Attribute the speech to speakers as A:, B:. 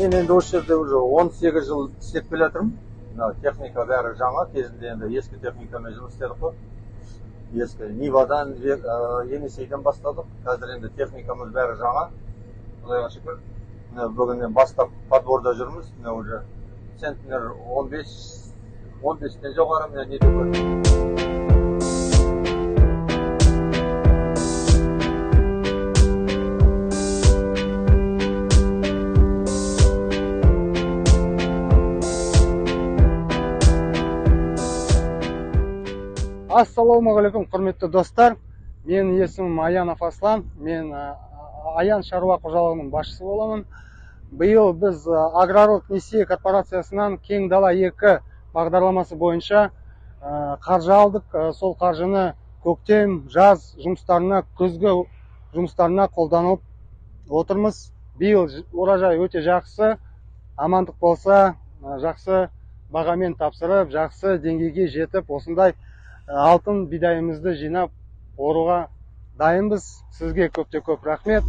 A: Мен енді осы жерде уже 18 жыл істеп келе жатырмын. Техника бәрі жаңа, кезінде енді ескі техникамен жұмыс істедік қой. Ескі Нивадан, Енисейден бастадық. Қазір енді техникамыз бәрі жаңа. Құдайға шүкір. Бүгіннен бастап подборда жүрміз. Уже центнер 15-тен жоғары міне нетіп көрдім.
B: Ассалаумағалейкум, құрметті достар. Мен есімім Аянов Аслан. Мен Аян шаруа қожалығының басшысы боламын. Биыл біз Аграрлық несие корпорациясынан Кең дала 2 бағдарламасы бойынша қаржы алдық. Сол қаржыны көктем, жаз жұмыстарына, күзгі жұмыстарына қолданып отырмыз. Биыл уражай өте жақсы, амандық болса, жақсы бағамен тапсырып, жақсы деңгейге жетіп, осындай алтын бидайымызды жинап оруға дайынбыз. Сізге көп рахмет.